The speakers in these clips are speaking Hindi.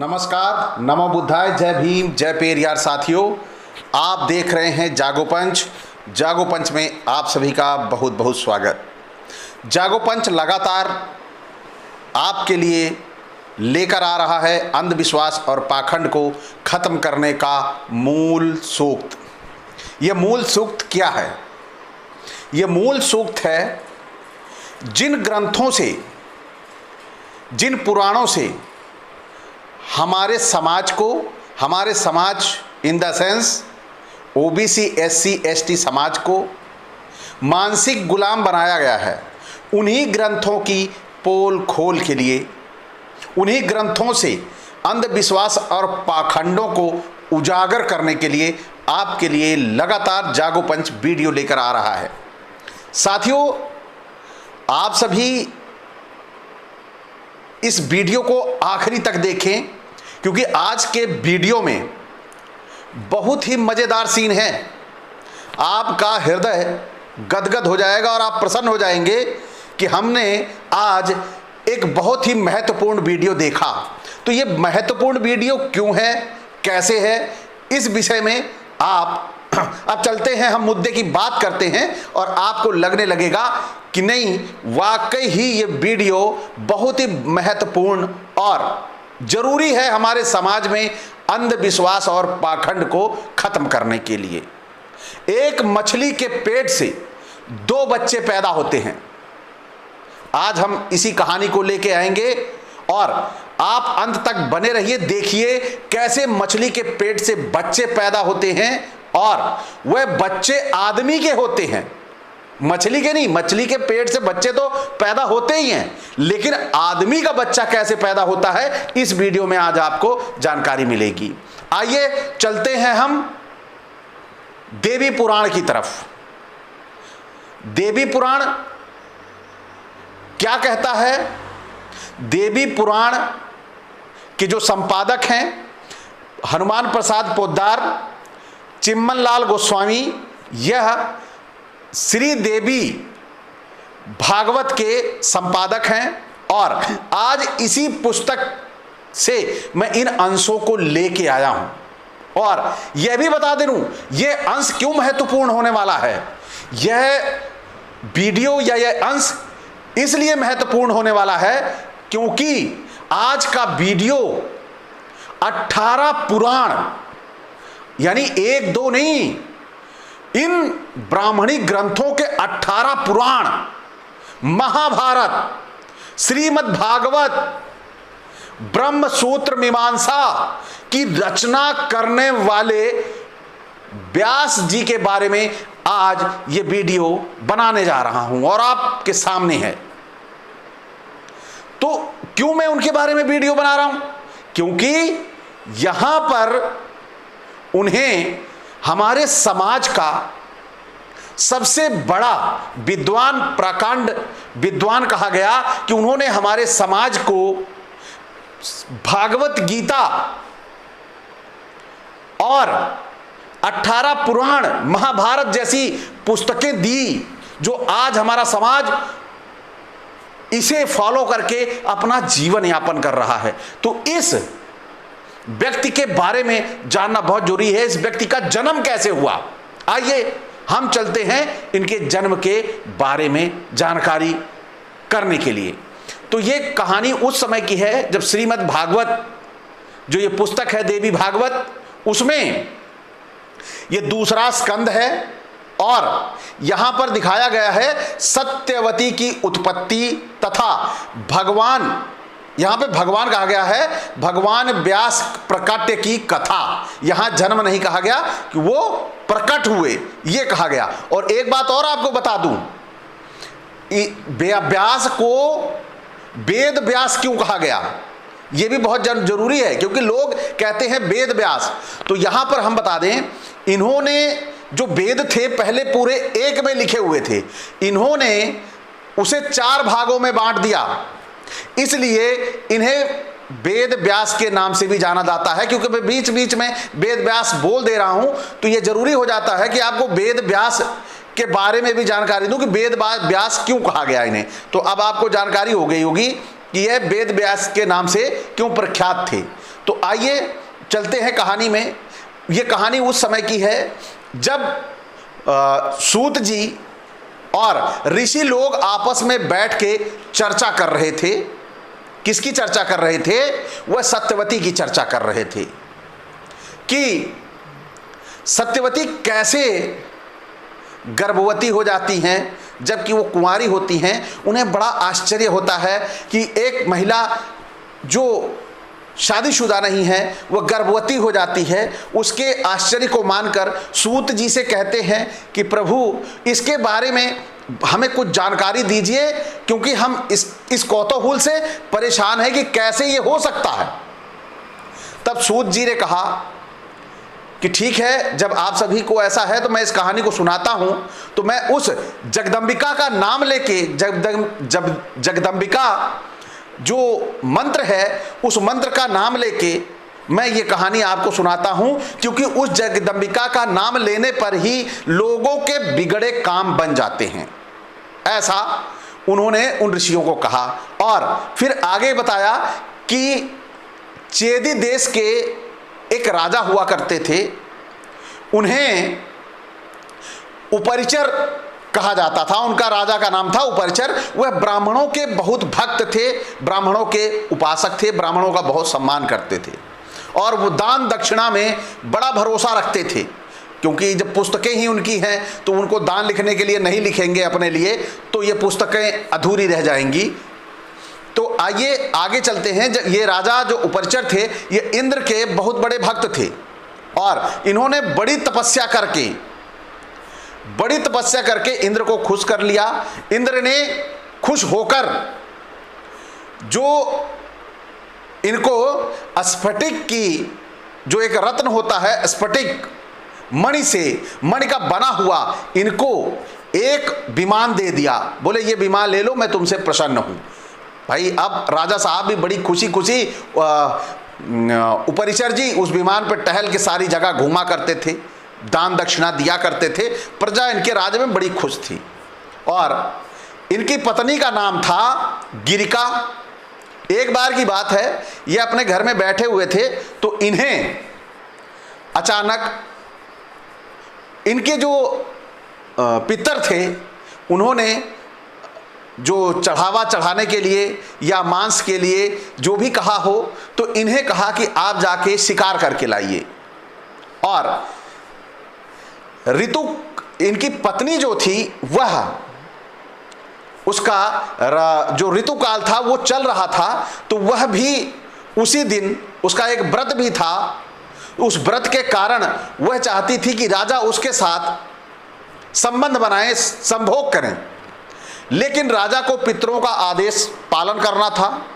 नमस्कार, नमो बुद्धाय, जय भीम, जय पेरियार। साथियों, आप देख रहे हैं जागो पंच। जागो पंच में आप सभी का बहुत बहुत स्वागत। जागो पंच लगातार आपके लिए लेकर आ रहा है अंधविश्वास और पाखंड को खत्म करने का मूल सूक्त। यह मूल सूक्त क्या है? यह मूल सूक्त है जिन ग्रंथों से, जिन पुराणों से हमारे समाज in the sense OBC, SC, ST समाज को मानसिक गुलाम बनाया गया है, उन्हीं ग्रंथों की पोल खोल के लिए, उन्हीं ग्रंथों से अंधविश्वास और पाखंडों को उजागर करने के लिए आपके लिए लगातार जागो पंच वीडियो लेकर आ रहा है। साथियों, आप सभी इस वीडियो को आखिरी तक देखें, क्योंकि आज के वीडियो में बहुत ही मज़ेदार सीन है। आपका हृदय गदगद हो जाएगा और आप प्रसन्न हो जाएंगे कि हमने आज एक बहुत ही महत्वपूर्ण वीडियो देखा। तो ये महत्वपूर्ण वीडियो क्यों है, कैसे है, इस विषय में अब चलते हैं, हम मुद्दे की बात करते हैं और आपको लगने लगेगा कि नहीं, वाकई ही ये वीडियो बहुत ही महत्वपूर्ण और जरूरी है हमारे समाज में अंधविश्वास और पाखंड को खत्म करने के लिए। एक मछली के पेट से 2 बच्चे पैदा होते हैं। आज हम इसी कहानी को लेके आएंगे और आप अंत तक बने रहिए। देखिए कैसे मछली के पेट से बच्चे पैदा होते हैं और वह बच्चे आदमी के होते हैं, मछली के नहीं। मछली के पेट से बच्चे तो पैदा होते ही हैं, लेकिन आदमी का बच्चा कैसे पैदा होता है, इस वीडियो में आज आपको जानकारी मिलेगी। आइए चलते हैं हम देवी पुराण की तरफ। देवी पुराण क्या कहता है? देवी पुराण के जो संपादक हैं हनुमान प्रसाद पोद्दार, चिम्मन लाल गोस्वामी, यह श्री देवी भागवत के संपादक हैं और आज इसी पुस्तक से मैं इन अंशों को लेके आया हूं। और यह भी बता दे दूं, यह अंश क्यों महत्वपूर्ण होने वाला है। यह वीडियो या यह अंश इसलिए महत्वपूर्ण होने वाला है क्योंकि आज का वीडियो 18 पुराण, यानी 1-2 नहीं, इन ब्राह्मणी ग्रंथों के 18 पुराण, महाभारत, श्रीमद् भागवत, ब्रह्म सूत्र मीमांसा की रचना करने वाले व्यास जी के बारे में आज ये वीडियो बनाने जा रहा हूं और आपके सामने है। तो क्यों मैं उनके बारे में वीडियो बना रहा हूं? क्योंकि यहां पर उन्हें हमारे समाज का सबसे बड़ा विद्वान, प्रकांड विद्वान कहा गया कि उन्होंने हमारे समाज को भागवत गीता और 18 पुराण, महाभारत जैसी पुस्तकें दी, जो आज हमारा समाज इसे फॉलो करके अपना जीवन यापन कर रहा है। तो इस व्यक्ति के बारे में जानना बहुत जरूरी है। इस व्यक्ति का जन्म कैसे हुआ, आइए हम चलते हैं इनके जन्म के बारे में जानकारी करने के लिए। तो ये कहानी उस समय की है जब श्रीमद् भागवत, जो ये पुस्तक है देवी भागवत, उसमें ये दूसरा स्कंद है और यहां पर दिखाया गया है सत्यवती की उत्पत्ति तथा भगवान, यहां पे भगवान कहा गया है, भगवान व्यास प्रकट की कथा। यहां जन्म नहीं कहा गया कि वो प्रकट हुए, ये कहा गया। और एक बात और आपको बता दूं, व्यास को वेद व्यास क्यों कहा गया, ये भी बहुत जरूरी है, क्योंकि लोग कहते हैं वेद व्यास। तो यहां पर हम बता दें, इन्होंने जो वेद थे पहले पूरे एक में लिखे हुए थे, इन्होंने उसे 4 भागों में बांट दिया, इसलिए इन्हें वेद व्यास के नाम से भी जाना जाता है। क्योंकि मैं बीच बीच में वेद व्यास बोल दे रहा हूं, तो यह जरूरी हो जाता है कि आपको वेद व्यास के बारे में भी जानकारी दूं कि वेद व्यास क्यों कहा गया इन्हें। तो अब आपको जानकारी हो गई होगी कि यह वेद व्यास के नाम से क्यों प्रख्यात थे। तो आइए चलते हैं कहानी में। यह कहानी उस समय की है जब सूत जी और ऋषि लोग आपस में बैठ के चर्चा कर रहे थे। किसकी चर्चा कर रहे थे? वह सत्यवती की चर्चा कर रहे थे कि सत्यवती कैसे गर्भवती हो जाती हैं जबकि वो कुंवारी होती हैं। उन्हें बड़ा आश्चर्य होता है कि एक महिला जो शादीशुदा नहीं है वह गर्भवती हो जाती है। उसके आश्चर्य को मानकर सूत जी से कहते हैं कि प्रभु इसके बारे में हमें कुछ जानकारी दीजिए, क्योंकि हम इस कौतूहल से परेशान हैं कि कैसे ये हो सकता है। तब सूत जी ने कहा कि ठीक है, जब आप सभी को ऐसा है तो मैं इस कहानी को सुनाता हूं। तो मैं उस जगदम्बिका का नाम लेके, जगदम्बिका जो मंत्र है उस मंत्र का नाम लेके मैं ये कहानी आपको सुनाता हूं, क्योंकि उस जगदम्बिका का नाम लेने पर ही लोगों के बिगड़े काम बन जाते हैं। ऐसा उन्होंने उन ऋषियों को कहा। और फिर आगे बताया कि चेदी देश के एक राजा हुआ करते थे। उन्हें उपरिचर कहा जाता था। उनका राजा का नाम था उपरिचर। वह ब्राह्मणों के बहुत भक्त थे, ब्राह्मणों के उपासक थे, ब्राह्मणों का बहुत सम्मान करते थे और वो दान दक्षिणा में बड़ा भरोसा रखते थे, क्योंकि जब पुस्तकें ही उनकी हैं तो उनको दान लिखने के लिए नहीं लिखेंगे अपने लिए, तो ये पुस्तकें अधूरी रह जाएंगी। तो आइए आगे चलते हैं। ये राजा जो उपरिचर थे ये इंद्र के बहुत बड़े भक्त थे और इन्होंने बड़ी तपस्या करके इंद्र को खुश कर लिया। इंद्र ने खुश होकर जो इनको स्फटिक की, जो एक रत्न होता है स्फटिक मणि का बना हुआ, इनको एक विमान दे दिया। बोले ये विमान ले लो, मैं तुमसे प्रसन्न हूं। भाई अब राजा साहब भी बड़ी खुशी उपरिचर जी उस विमान पर टहल के सारी जगह घूमा करते थे, दान दक्षिणा दिया करते थे। प्रजा इनके राज्य में बड़ी खुश थी। और इनकी पत्नी का नाम था गिरिका। एक बार की बात है, ये अपने घर में बैठे हुए थे तो इन्हें अचानक इनके जो पितर थे उन्होंने जो चढ़ावा चढ़ाने के लिए या मांस के लिए जो भी कहा हो, तो इन्हें कहा कि आप जाके शिकार करके लाइए। और ऋतु, इनकी पत्नी जो थी वह, उसका जो ऋतुकाल था वो चल रहा था, तो वह भी उसी दिन उसका एक व्रत भी था। उस व्रत के कारण वह चाहती थी कि राजा उसके साथ संबंध बनाए, संभोग करें, लेकिन राजा को पितरों का आदेश पालन करना था।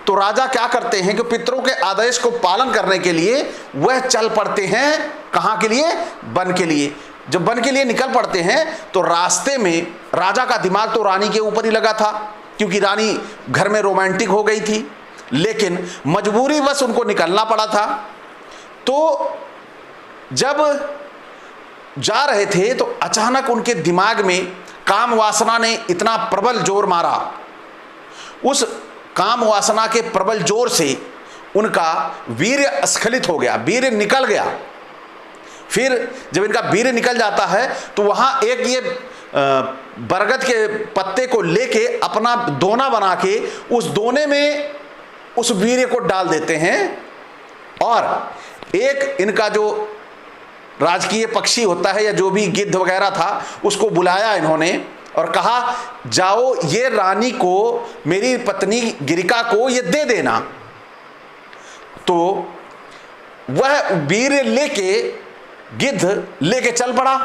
तो राजा क्या करते हैं कि पितरों के आदेश को पालन करने के लिए वह चल पड़ते हैं। कहाँ के लिए? वन के लिए। जब वन के लिए निकल पड़ते हैं तो रास्ते में राजा का दिमाग तो रानी के ऊपर ही लगा था, क्योंकि रानी घर में रोमांटिक हो गई थी, लेकिन मजबूरी बस उनको निकलना पड़ा था। तो जब जा रहे थे तो अचानक उनके दिमाग में काम वासना ने इतना प्रबल जोर मारा। उस काम वासना के प्रबल जोर से उनका वीर्य स्खलित हो गया, वीर्य निकल गया। फिर जब इनका वीर्य निकल जाता है तो वहां एक ये बरगद के पत्ते को लेके अपना दोना बना के उस दोने में उस वीर्य को डाल देते हैं। और एक इनका जो राजकीय पक्षी होता है या जो भी गिद्ध वगैरह था उसको बुलाया इन्होंने और कहा जाओ ये रानी को, मेरी पत्नी गिरिका को ये दे देना। तो वह वीर्य लेके गिद्ध लेके चल पड़ा।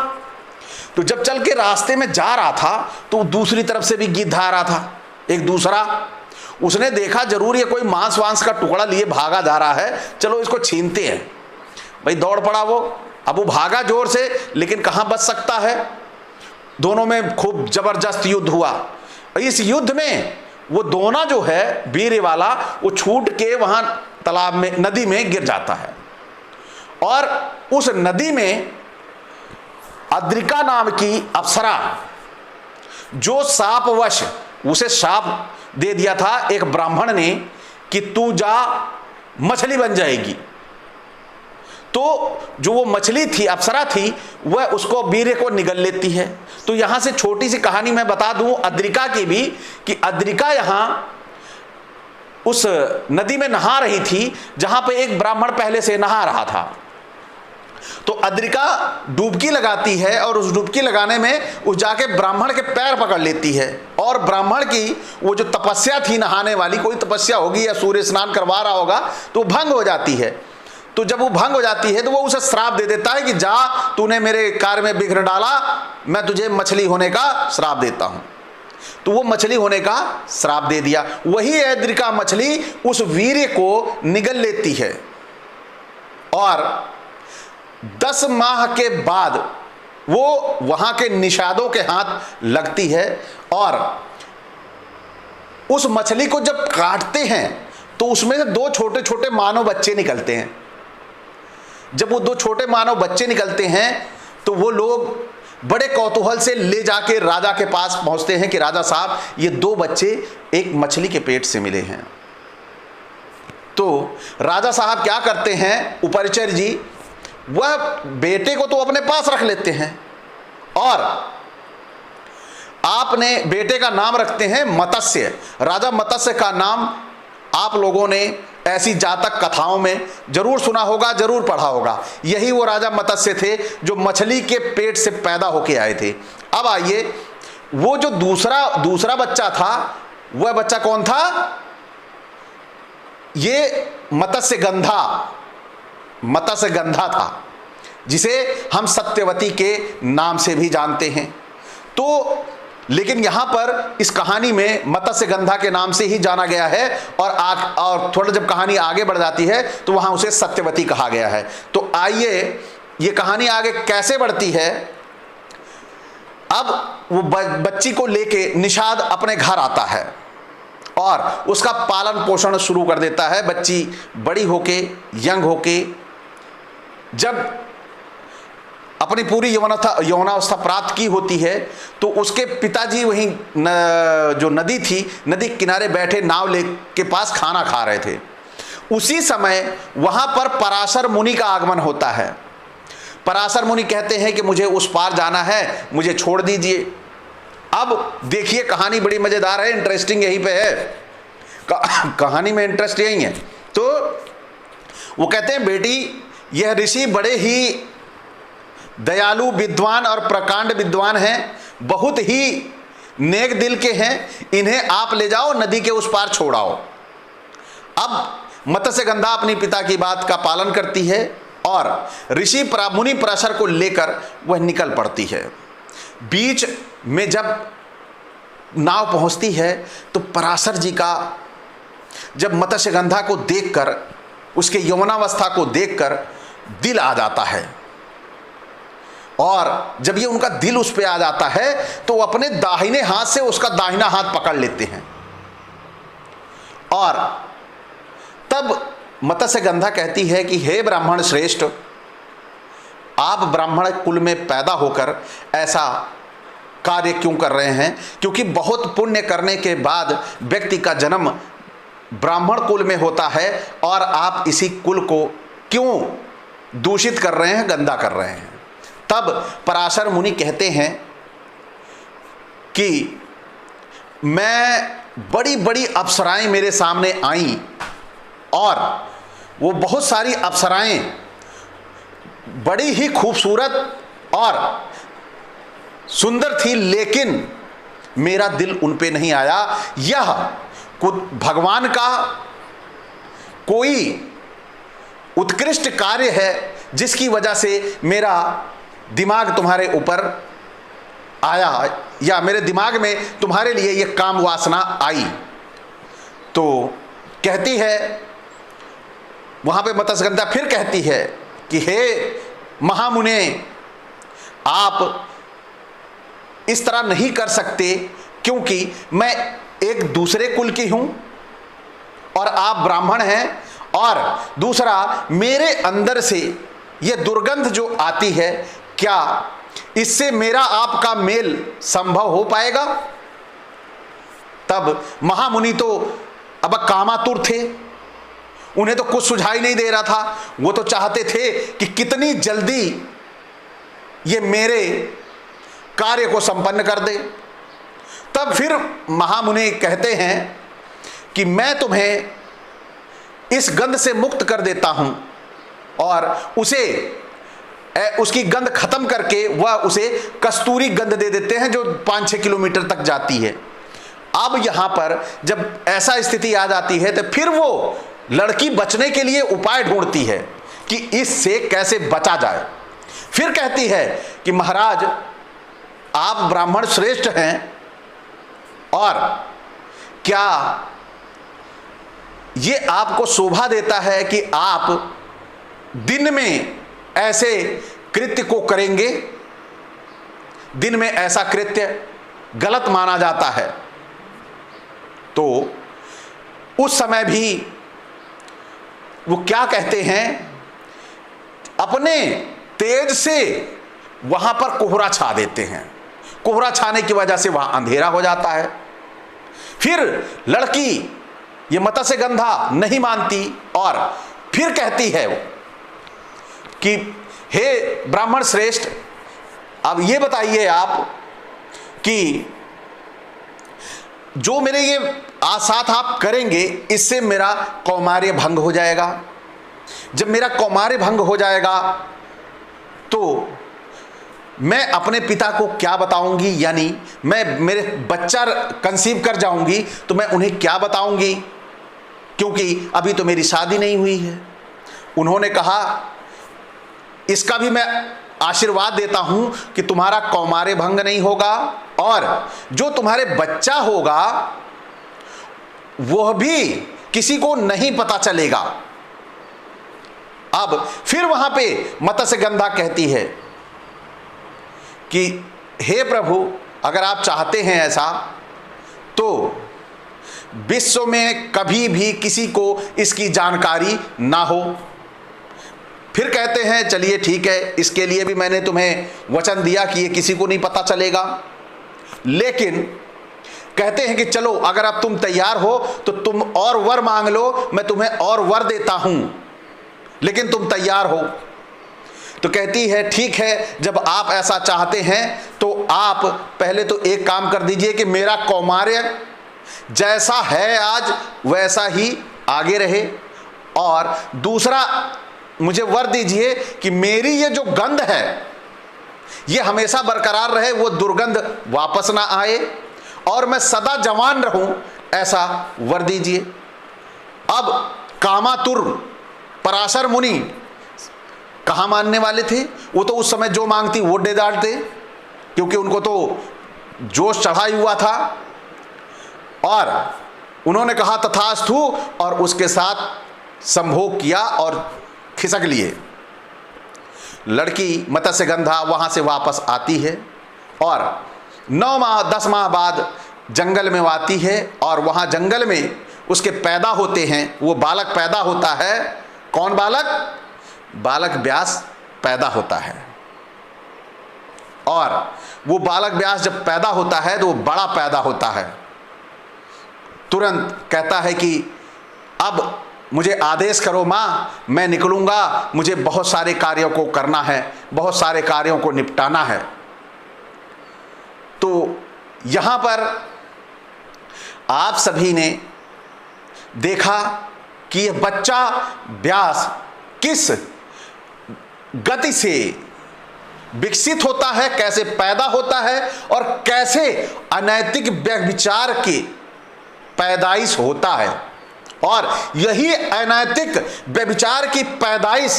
तो जब चल के रास्ते में जा रहा था तो दूसरी तरफ से भी गिद्ध आ रहा था, एक दूसरा। उसने देखा जरूर ये कोई मांस वांस का टुकड़ा लिए भागा जा रहा है, चलो इसको छीनते हैं। भाई दौड़ पड़ा वो। अब वो भागा जोर से, लेकिन कहां बच सकता है। दोनों में खूब जबरदस्त युद्ध हुआ। इस युद्ध में वो दोना जो है वीर्य वाला, वो छूट के वहां तालाब में, नदी में गिर जाता है। और उस नदी में अद्रिका नाम की अप्सरा, जो सापवश, उसे साप दे दिया था एक ब्राह्मण ने कि तू जा मछली बन जाएगी। तो जो वो मछली थी, अप्सरा थी, वह उसको वीर्य को निगल लेती है। तो यहां से छोटी सी कहानी मैं बता दूं अद्रिका की भी, कि अद्रिका यहां उस नदी में नहा रही थी जहां पे एक ब्राह्मण पहले से नहा रहा था। तो अद्रिका डुबकी लगाती है और उस डुबकी लगाने में उस जाके ब्राह्मण के पैर पकड़ लेती है, और ब्राह्मण की वो जो तपस्या थी नहाने वाली, कोई तपस्या होगी या सूर्य स्नान करवा रहा होगा, तो भंग हो जाती है। तो जब वो भंग हो जाती है तो वो उसे श्राप दे देता है कि जा, तूने मेरे कार्य में विघ्न डाला, मैं तुझे मछली होने का श्राप देता हूं। तो वो मछली होने का श्राप दे दिया। वही अद्रिका मछली उस वीर्य को निगल लेती है और 10 माह के बाद वो वहां के निषादों के हाथ लगती है, और उस मछली को जब काटते हैं तो उसमें से 2 छोटे छोटे मानव बच्चे निकलते हैं। जब वो 2 छोटे मानव बच्चे निकलते हैं तो वो लोग बड़े कौतूहल से ले जाके राजा के पास पहुंचते हैं कि राजा साहब, ये 2 बच्चे एक मछली के पेट से मिले हैं। तो राजा साहब क्या करते हैं, उपरिचर जी, वह बेटे को तो अपने पास रख लेते हैं और आपने बेटे का नाम रखते हैं मत्स्य। राजा मत्स्य का नाम आप लोगों ने ऐसी जातक कथाओं में जरूर सुना होगा, जरूर पढ़ा होगा। यही वो राजा मत्स्य थे जो मछली के पेट से पैदा होके आए थे। अब आइए, वो जो दूसरा बच्चा था, वह बच्चा कौन था? ये मत्स्य गंधा था, जिसे हम सत्यवती के नाम से भी जानते हैं। तो लेकिन यहां पर इस कहानी में मत्स्य गंधा के नाम से ही जाना गया है, और थोड़ा जब कहानी आगे बढ़ जाती है तो वहां उसे सत्यवती कहा गया है। तो आइए, ये कहानी आगे कैसे बढ़ती है। अब वो बच्ची को लेके निषाद अपने घर आता है और उसका पालन पोषण शुरू कर देता है। बच्ची बड़ी होके, यंग होके, जब अपनी पूरी यौवनावस्था प्राप्त की होती है तो उसके पिताजी वहीं जो नदी थी, नदी के किनारे बैठे नाव के पास खाना खा रहे थे। उसी समय वहां पर पराशर मुनि का आगमन होता है। पराशर मुनि कहते हैं कि मुझे उस पार जाना है, मुझे छोड़ दीजिए। अब देखिए, कहानी बड़ी मजेदार है, इंटरेस्टिंग यहीं पे है, कहानी में इंटरेस्ट यही है। तो वो कहते हैं, बेटी, यह ऋषि बड़े ही दयालु, विद्वान और प्रकांड विद्वान हैं, बहुत ही नेक दिल के हैं, इन्हें आप ले जाओ, नदी के उस पार छोड़ाओ। अब मत्स्य गंधा अपनी पिता की बात का पालन करती है और मुनि पराशर को लेकर वह निकल पड़ती है। बीच में जब नाव पहुंचती है तो पराशर जी का जब मत्स्य गंधा को देखकर, उसके यौवनावस्था को देखकर दिल आ जाता है, और जब ये उनका दिल उस पे आ जाता है तो वो अपने दाहिने हाथ से उसका दाहिना हाथ पकड़ लेते हैं। और तब मत्स्य गंधा कहती है कि हे ब्राह्मण श्रेष्ठ, आप ब्राह्मण कुल में पैदा होकर ऐसा कार्य क्यों कर रहे हैं? क्योंकि बहुत पुण्य करने के बाद व्यक्ति का जन्म ब्राह्मण कुल में होता है, और आप इसी कुल को क्यों दूषित कर रहे हैं, गंदा कर रहे हैं? तब पराशर मुनि कहते हैं कि मैं बड़ी बड़ी अप्सराएं मेरे सामने आईं, और वो बहुत सारी अप्सराएं बड़ी ही खूबसूरत और सुंदर थी, लेकिन मेरा दिल उन पे नहीं आया। यह भगवान का कोई उत्कृष्ट कार्य है जिसकी वजह से मेरा दिमाग तुम्हारे ऊपर आया, या मेरे दिमाग में तुम्हारे लिए यह काम वासना आई। तो कहती है, वहां पे मत्स्यगंधा फिर कहती है कि हे महामुने, आप इस तरह नहीं कर सकते, क्योंकि मैं एक दूसरे कुल की हूं और आप ब्राह्मण हैं, और दूसरा मेरे अंदर से यह दुर्गंध जो आती है, क्या इससे मेरा आपका मेल संभव हो पाएगा? तब महामुनि तो अब कामातुर थे, उन्हें तो कुछ सुझाई नहीं दे रहा था। वो तो चाहते थे कि कितनी जल्दी ये मेरे कार्य को संपन्न कर दे। तब फिर महामुनि कहते हैं कि मैं तुम्हें इस गंध से मुक्त कर देता हूं और उसकी गंध खत्म करके वह उसे कस्तूरी गंध दे देते हैं जो 5-6 किलोमीटर तक जाती है। अब यहां पर जब ऐसा स्थिति आ जाती है तो फिर वो लड़की बचने के लिए उपाय ढूंढती है कि इससे कैसे बचा जाए। फिर कहती है कि महाराज, आप ब्राह्मण श्रेष्ठ हैं और क्या ये आपको शोभा देता है कि आप दिन में ऐसे कृत्य को करेंगे? दिन में ऐसा कृत्य गलत माना जाता है। तो उस समय भी वो क्या कहते हैं, अपने तेज से वहां पर कोहरा छा देते हैं। कोहरा छाने की वजह से वहां अंधेरा हो जाता है। फिर लड़की ये मत्स्यगंधा नहीं मानती और फिर कहती है कि हे ब्राह्मण श्रेष्ठ, अब ये बताइए आप कि जो मेरे ये साथ आप करेंगे, इससे मेरा कौमार्य भंग हो जाएगा। जब मेरा कौमार्य भंग हो जाएगा तो मैं अपने पिता को क्या बताऊंगी, यानी मैं मेरे बच्चा कंसीव कर जाऊंगी तो मैं उन्हें क्या बताऊंगी, क्योंकि अभी तो मेरी शादी नहीं हुई है। उन्होंने कहा इसका भी मैं आशीर्वाद देता हूं कि तुम्हारा कौमार्य भंग नहीं होगा और जो तुम्हारे बच्चा होगा वह भी किसी को नहीं पता चलेगा। अब फिर वहां पे मत्स्यगंधा कहती है कि हे प्रभु, अगर आप चाहते हैं ऐसा तो विश्व में कभी भी किसी को इसकी जानकारी ना हो। फिर कहते हैं चलिए ठीक है, इसके लिए भी मैंने तुम्हें वचन दिया कि ये किसी को नहीं पता चलेगा। लेकिन कहते हैं कि चलो अगर अब तुम तैयार हो तो तुम और वर मांग लो, मैं तुम्हें और वर देता हूं, लेकिन तुम तैयार हो। तो कहती है ठीक है, जब आप ऐसा चाहते हैं तो आप पहले तो एक काम कर दीजिए कि मेरा कौमार्य जैसा है आज वैसा ही आगे रहे, और दूसरा मुझे वर दीजिए कि मेरी ये जो गंध है ये हमेशा बरकरार रहे, वो दुर्गंध वापस ना आए और मैं सदा जवान रहूं, ऐसा वर दीजिए। अब कामातुर पराशर मुनि कहाँ मानने वाले थे, वो तो उस समय जो मांगती वो दे डालते, क्योंकि उनको तो जोश चढ़ाई हुआ था। और उन्होंने कहा तथास्तु और उसके साथ संभोग किया और खिसक लिए। लड़की मत्स्यगंधा वहां से वापस आती है और 9 माह 10 माह बाद जंगल में आती है और वहां जंगल में उसके पैदा होते हैं, वो बालक पैदा होता है। कौन बालक? बालक व्यास पैदा होता है। और वो बालक व्यास जब पैदा होता है तो वो बड़ा पैदा होता है। तुरंत कहता है कि अब मुझे आदेश करो माँ, मैं निकलूंगा, मुझे बहुत सारे कार्यों को करना है, बहुत सारे कार्यों को निपटाना है। तो यहां पर आप सभी ने देखा कि यह बच्चा व्यास किस गति से विकसित होता है, कैसे पैदा होता है और कैसे अनैतिक व्यभिचार की पैदाइश होता है। और यही अनैतिक व्यभिचार की पैदाइश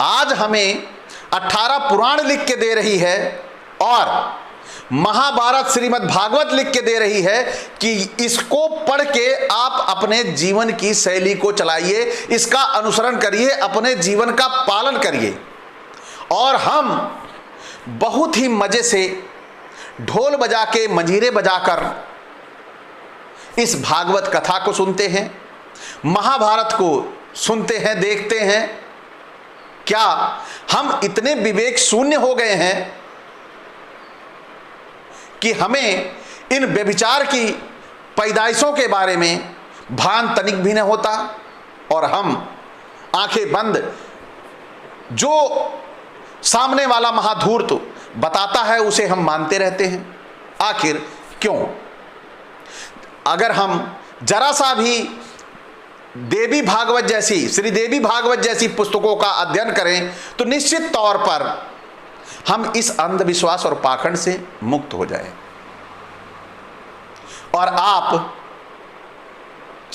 आज हमें 18 पुराण लिख के दे रही है और महाभारत श्रीमद् भागवत लिख के दे रही है कि इसको पढ़ के आप अपने जीवन की शैली को चलाइए, इसका अनुसरण करिए, अपने जीवन का पालन करिए। और हम बहुत ही मजे से ढोल बजा के, मंजीरे बजाकर इस भागवत कथा को सुनते हैं, महाभारत को सुनते हैं, देखते हैं। क्या हम इतने विवेक शून्य हो गए हैं कि हमें इन व्यभिचार की पैदाइशों के बारे में भान तनिक भी न होता और हम आंखें बंद जो सामने वाला महाधूर्त बताता है उसे हम मानते रहते हैं। आखिर क्यों? अगर हम जरा सा भी देवी भागवत जैसी, श्री देवी भागवत जैसी पुस्तकों का अध्ययन करें तो निश्चित तौर पर हम इस अंधविश्वास और पाखंड से मुक्त हो जाएं। और आप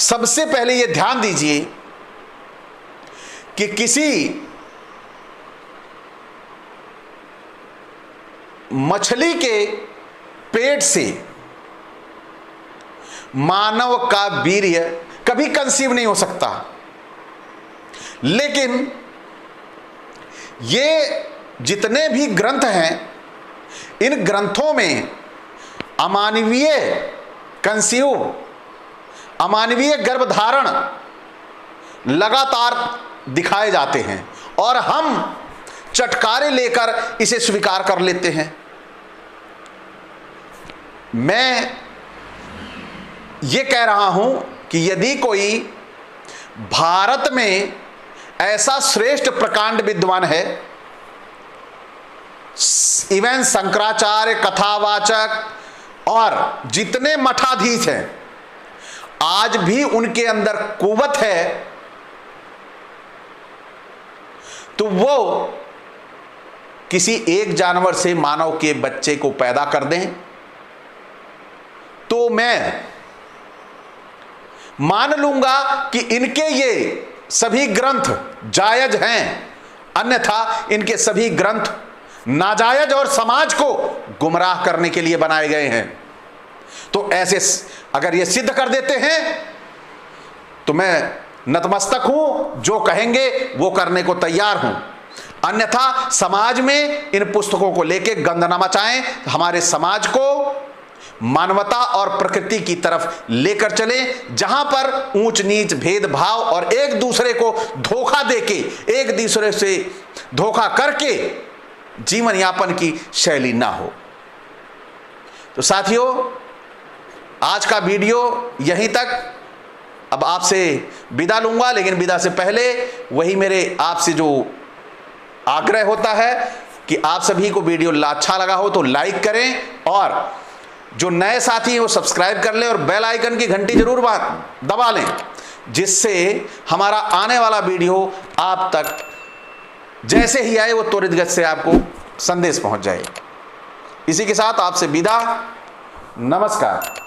सबसे पहले यह ध्यान दीजिए कि किसी मछली के पेट से मानव का वीर्य कभी कंसीव नहीं हो सकता, लेकिन ये जितने भी ग्रंथ हैं इन ग्रंथों में अमानवीय कंसीव, अमानवीय गर्भधारण लगातार दिखाए जाते हैं और हम चटकारे लेकर इसे स्वीकार कर लेते हैं। मैं ये कह रहा हूं कि यदि कोई भारत में ऐसा श्रेष्ठ प्रकांड विद्वान है, इवन शंकराचार्य, कथावाचक और जितने मठाधीश हैं, आज भी उनके अंदर कुवत है, तो वो किसी एक जानवर से मानव के बच्चे को पैदा कर दें तो मैं मान लूंगा कि इनके ये सभी ग्रंथ जायज हैं, अन्यथा इनके सभी ग्रंथ नाजायज और समाज को गुमराह करने के लिए बनाए गए हैं। तो ऐसे अगर ये सिद्ध कर देते हैं तो मैं नतमस्तक हूं, जो कहेंगे वो करने को तैयार हूं, अन्यथा समाज में इन पुस्तकों को लेके गंद न मचाएं, हमारे समाज को मानवता और प्रकृति की तरफ लेकर चलें, जहां पर ऊंच नीच, भेदभाव और एक दूसरे को धोखा देके, एक दूसरे से धोखा करके जीवन यापन की शैली ना हो। तो साथियों, आज का वीडियो यहीं तक। अब आपसे विदा लूंगा, लेकिन विदा से पहले वही मेरे आपसे जो आग्रह होता है कि आप सभी को वीडियो अच्छा लगा हो तो लाइक करें और जो नए साथी हैं वो सब्सक्राइब कर लें और बेल आइकन की घंटी जरूर दबा लें, जिससे हमारा आने वाला वीडियो आप तक जैसे ही आए वो त्वरित गति से आपको संदेश पहुंच जाए। इसी के साथ आपसे विदा, नमस्कार।